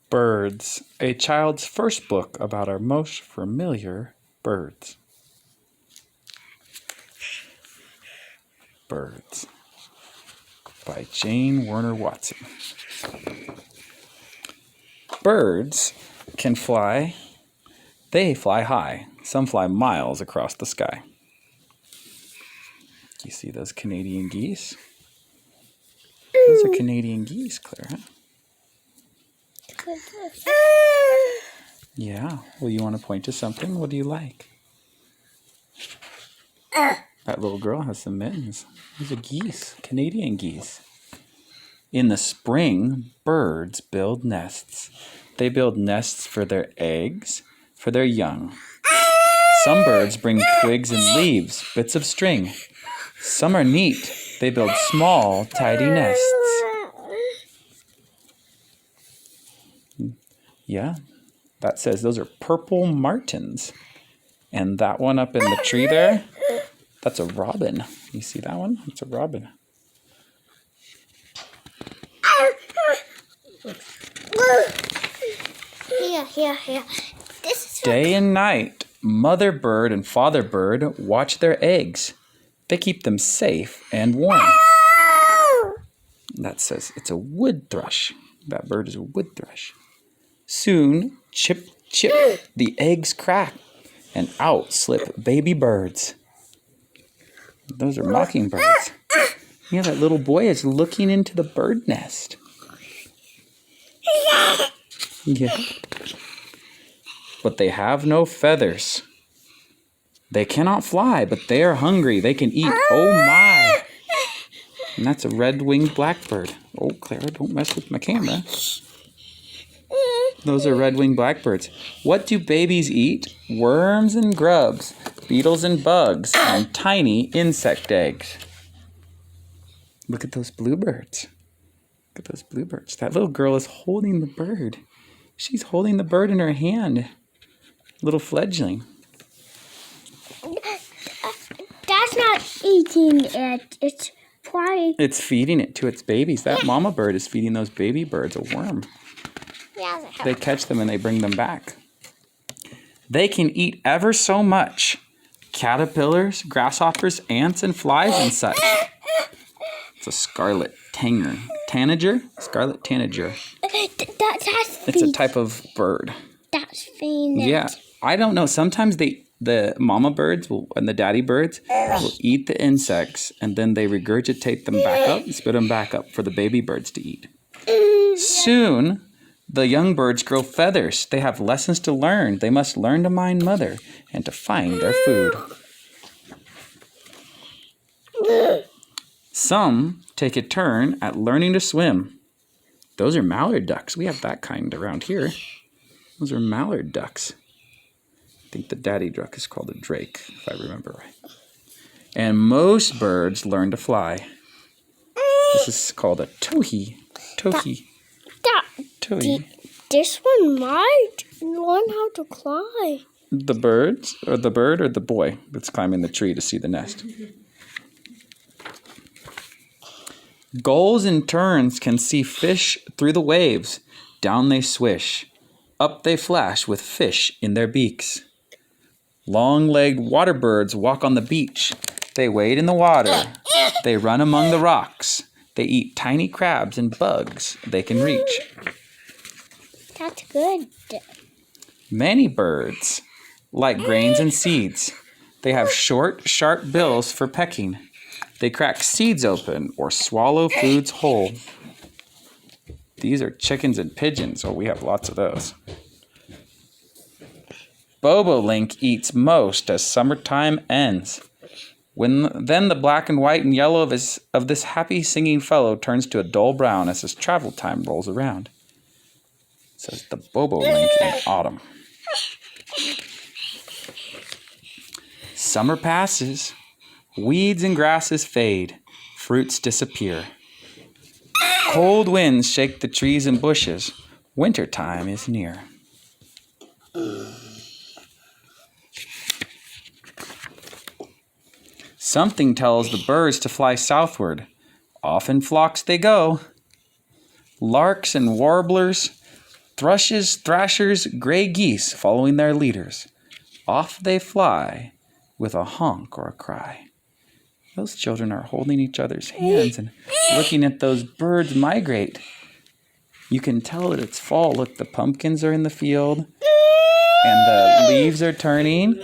Birds, a child's first book about our most familiar birds. Birds by Jane Werner Watson. Birds can fly. They fly high. Some fly miles across the sky. You see those Canadian geese? Those are Canadian geese, Clara. Yeah. Well, you want to point to something? What do you like? That little girl has some mittens. These are geese, Canadian geese. In the spring, birds build nests. They build nests for their eggs, for their young. Some birds bring twigs and leaves, bits of string. Some are neat. They build small, tidy nests. Yeah, that says those are purple martins. And that one up in the tree there, that's a robin. You see that one? It's a robin. Here. Day and night, mother bird and father bird watch their eggs. They keep them safe and warm. That says it's a wood thrush. That bird is a wood thrush. Soon, chip, chip, the eggs crack, and out slip baby birds. Those are mockingbirds. Yeah, that little boy is looking into the bird nest. Yeah. But they have no feathers. They cannot fly, but they are hungry. They can eat. Oh my! And that's a red-winged blackbird. Oh, Clara, don't mess with my camera. Those are red-winged blackbirds. What do babies eat? Worms and grubs, beetles and bugs, and tiny insect eggs. Look at those bluebirds. Look at those bluebirds. That little girl is holding the bird. She's holding the bird in her hand. Little fledgling. That's not eating it. It's flying. It's feeding it to its babies. That mama bird is feeding those baby birds a worm. They catch them and they bring them back. They can eat ever so much. Caterpillars, grasshoppers, ants, and flies and such. It's a scarlet tanager. Scarlet tanager. It's a type of bird. That's famous. Yeah. I don't know. Sometimes the mama birds and the daddy birds will eat the insects and then they regurgitate them back up and spit them back up for the baby birds to eat. Soon, the young birds grow feathers. They have lessons to learn. They must learn to mind mother and to find their food. Some take a turn at learning to swim. Those are mallard ducks. We have that kind around here. Those are mallard ducks. I think the daddy duck is called a drake, if I remember right. And most birds learn to fly. This is called a towhee. Towhee. Towhee. This one might learn how to fly. The birds, or the bird, or the boy that's climbing the tree to see the nest. Gulls and terns can see fish through the waves. Down they swish. Up they flash with fish in their beaks. Long-legged water birds walk on the beach. They wade in the water. They run among the rocks. They eat tiny crabs and bugs they can reach. That's good. Many birds like grains and seeds. They have short, sharp bills for pecking. They crack seeds open or swallow foods whole. These are chickens and pigeons. Oh, we have lots of those. Bobolink eats most as summertime ends. Then the black and white and yellow of this happy singing fellow turns to a dull brown as his travel time rolls around. It says the bobolink in autumn. Summer passes. Weeds and grasses fade. Fruits disappear. Cold winds shake the trees and bushes. Winter time is near. Something tells the birds to fly southward. Off in flocks they go. Larks and warblers Thrushes, thrashers, gray geese following their leaders. Off they fly with a honk or a cry. Those children are holding each other's hands and looking at those birds migrate. You can tell that it's fall. Look, the pumpkins are in the field and the leaves are turning.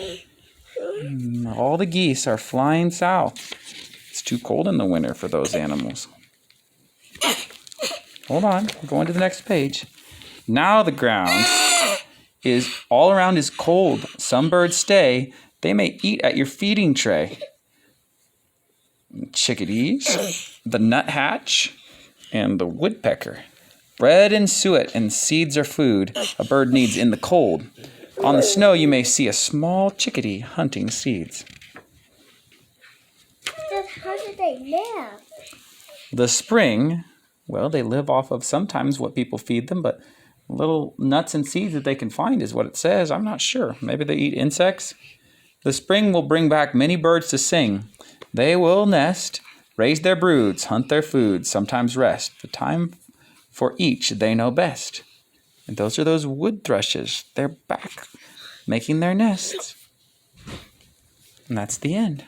All the geese are flying south. It's too cold in the winter for those animals. Hold on, we're going to the next page. Now the ground is all around is cold. Some birds stay. They may eat at your feeding tray. Chickadees, the nuthatch, and the woodpecker. Bread and suet and seeds are food a bird needs in the cold. On the snow you may see a small chickadee hunting seeds. How do they live? The spring, well, they live off of sometimes what people feed them, but little nuts and seeds that they can find is what it says. I'm not sure. Maybe they eat insects. The spring will bring back many birds to sing. They will nest, raise their broods, hunt their food, sometimes rest. The time for each they know best. And those are those wood thrushes. They're back making their nests. And that's the end.